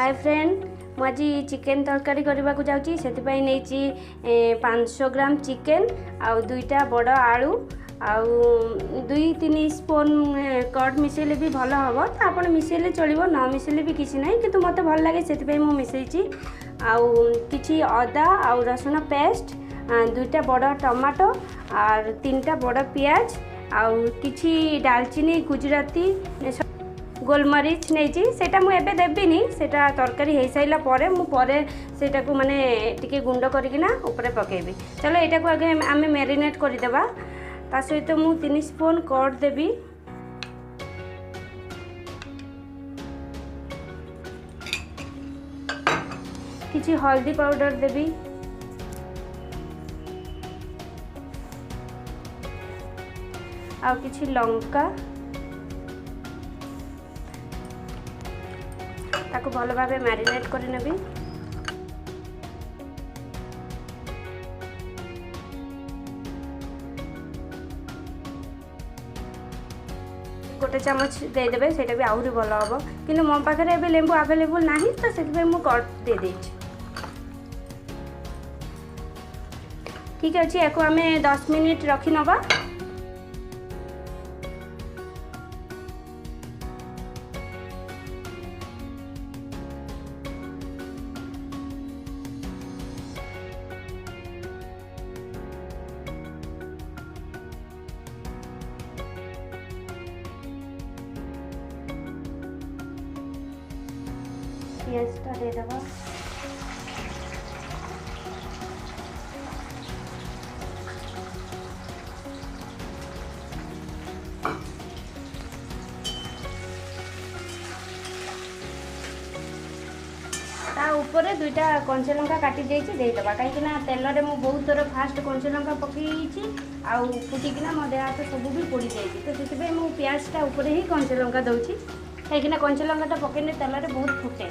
Hi friend, मुझे chicken तरकारी करने को जाऊँगी से 500 ग्राम चिकेन आउ दुईटा बड़ आलू आउ 2-3 स्पून कट मिसेले भी भल हम तो आप मिसेले चलो न मिसेले भी किसी ना कि मत भल लगे से मिसेची आउ कि अदा आउ रसुण पेस्ट 2टा बड़ टमाटो और 3टा बड़ पियाज आउ कि डालचीनी गुजराती गोलमरीच नहीं सेटा मुझे देविनी सेटा तरकारी हो सारा सेटा को माने टिके गुंड करकिना ऊपर पकेबी। चलो यहाँ को आगे आम मैरिनेट करदेबा। ता सहित मु 3 स्पून कट देवी, किछि हल्दी पाउडर देवी, आ किछि लंका ताको भल भाव मैरिनेट कर नेबी। गोटे चमच देदेवे सेटा भी आहरी भल हम कि मो पाखे ए लेंबू आवेलेबल ना तो से मुझे दे देछि। ठीक अच्छे या आम 10 मिनिट रखी नवा। पियाजटा दे देवा, ऊपर 2टा कंचा लंका काटी देदेबा कहीं तेल रे मु बहुत थोड़ा फास्ट कंचा लंका पकई आउ फुटिकिना मो देह हाथ सब भी पोड़ी जाइए तो से मु पियाजटा ऊपर ही कंचा लंका दूसरी कहीं कंचा लंकाटा पकईने तेल रे बहुत फुटे।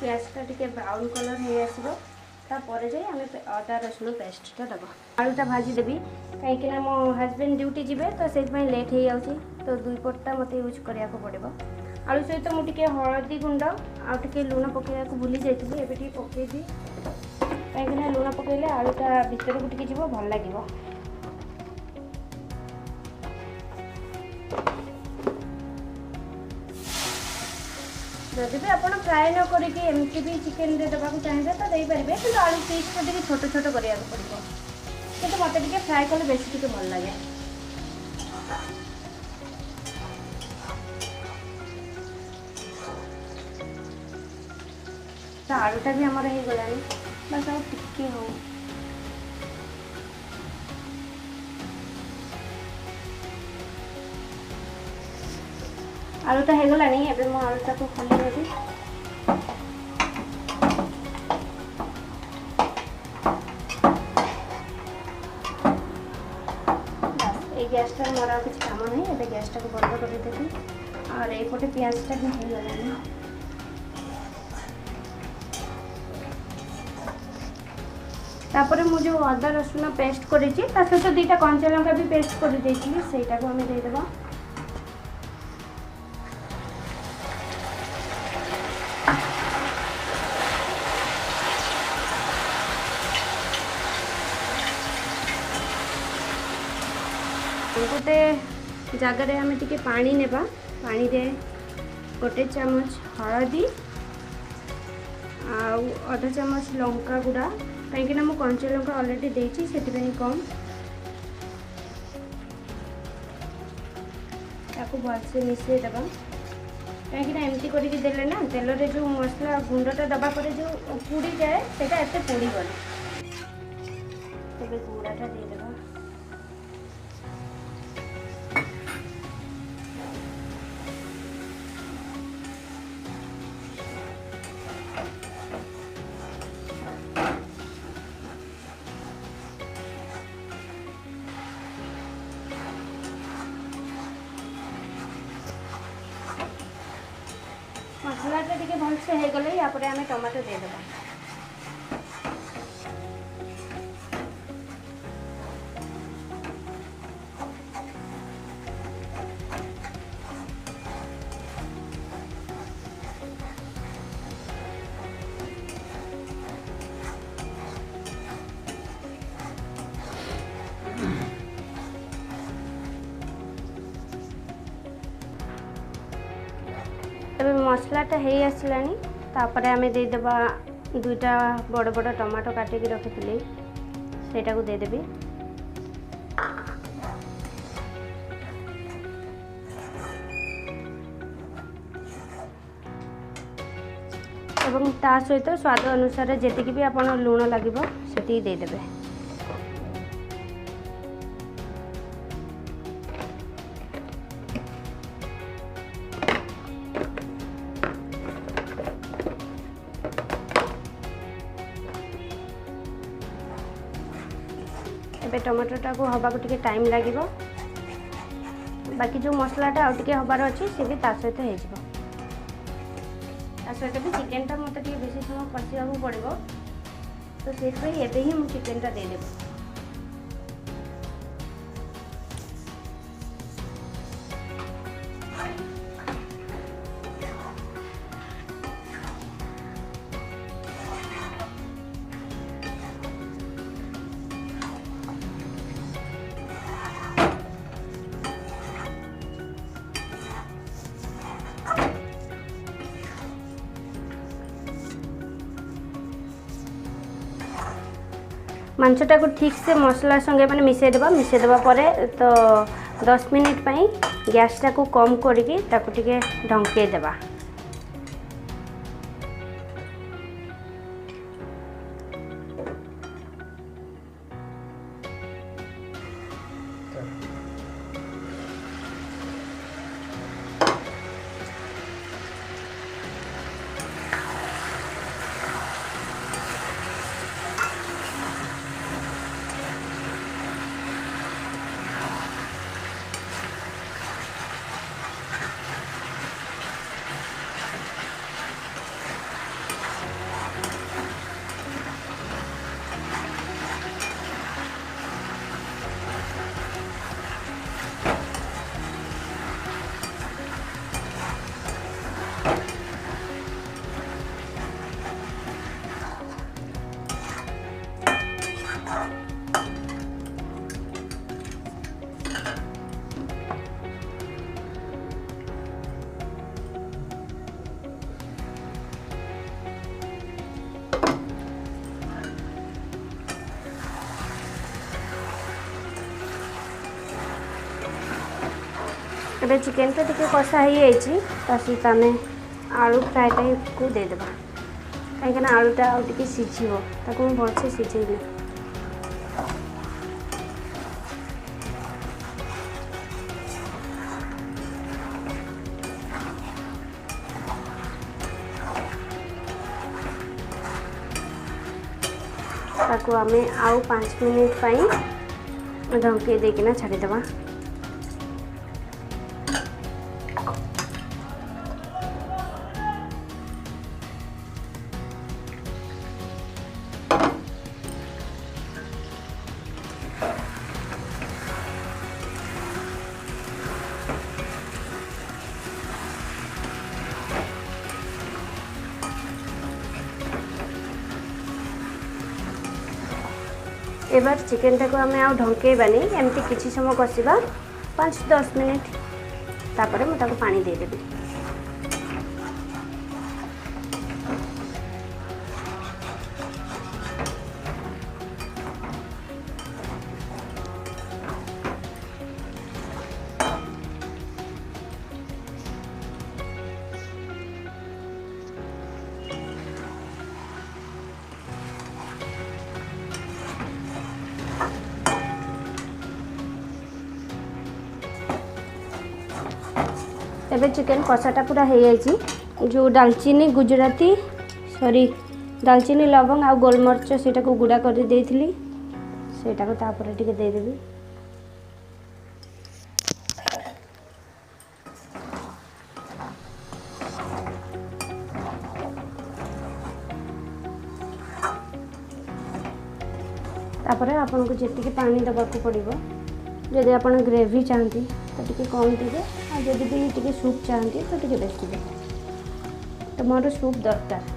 पियाजटा टिके ब्राउन कलर हो आसो तापर जाए आम अदा रसुण पेस्टा दबा। आलूटा भाजी देवी कहीं मो हजबैंड ड्यूटी जीवे तो से लेट हो जाऊँगी तो 2 पटटा मत यूज करने को पड़ो। आलू सहित मुझे हलदी गुंड आउ लुण पकड़ा भूली जाइए एवं पकईदी कहीं लुण पकईले आलूटा भीतर को जी भल लगे। जदि भी आप फ्राए न करके एमती भी चिकेन दे देवा चाहिए तो दे पारे कि आलू पीस को छोट छोट करा पड़ो कि मत फ्राए कले बेसी भल लगे। तो आलूटा भी आमर हो गला बस आ टिके हो आलूटा हो गला एवं मो आलूटा को खोली देवी। ये गैसटा मोर आ किसी काम नहीं ए गैसटा को बंद करदेवी और ये पियाजटा भी हो गला। तापर मु जो अदा रसुण पेस्ट करी सहित 2टा कंचा लंका भी पेस्ट कर देती सेटा को आम देदेबा। गोटे जगार आम टे पानी नेबा, पानी रे 1 चामच हलदी आधा चामच लंका गुड़ा कहीं मु कंचा लंका अलरेडी देती से कम ताको भलसे मिसई देबा कहीं एमती करके देले ना तेल रे जो मसला गुंडटा दबा पर जो पोड़ी जाए सेटा एते पोड़ी गले तबे गुड़ाटा दे देबा। मसलाटा टिके भलसे हो गले या आम टमाटो देदेबा। मसलाटा हो आसलानी तापरे आमे दे देबा 2टा बड़ बड़ टमाटो काटिक रखिली सेटा को देदेवी। एवं ता सहित स्वाद अनुसार जेतिकी भी आपण लूण लागिबो सेति दे देबे। एबे टमाटोटा को हवा को टिके टाइम लागिबो बाकी जो मसलाटा आउ टिके हबार अछि से भी ता सहित हे जिवो। ता सहित भी चिकेनटा मते टिके बेसी समय कसियाबो पड़िबो तो सेति एबे ही मु चिकेनटा दे देबो। मांसटा को ठीक से मसला संगे मैंने मिसई देबा परे तो 10 मिनिट पाई गैसटा को कम करके ताको टिके ढंके देबा। एबे चिकेन तो टिके कषा हो जाइए सहित आम आलू फ्राएटा को देदेबा कहीं आलूटा आउ टिके सिझिबो ताको भलसे सिझेइले। ताको आमे आउ 5 मिनिट पाई ढंके देकिना छाड़ीदेबा। एबार चिकेनटा को आम आउ ढंकेबानी एमती किसी समय कषा 5-10 मिनिट तापर मुझे पानी देदेवी। एबे चिकेन कषाटा पूरा हो जाइए जो दालचीनी गुजराती दालचीनी लवंग आ गोलमरिच सेटा को गुड़ा कर देइथिली सेटा को तापर टिके दे देबी। तापर आपन को जेतिकी पानी दबा को पड़िबो जदि आपन ग्रेवी चाहती तो टिके कम देवे आ जदि भी टिके सूप चाहती तो टिके बेसी देवे। तो मोर सूप दरकार।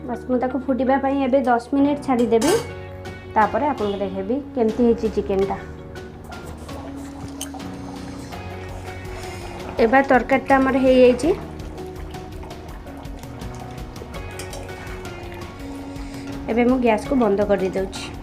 बस मुझे फुटा एबे 10 मिनिट छाड़देवी तापर आपको देखेबी केमती है चिकेनटा। एबार तरकारीटा आमर हो जाइए। एबे मु गैस को बंद कर दे दूची।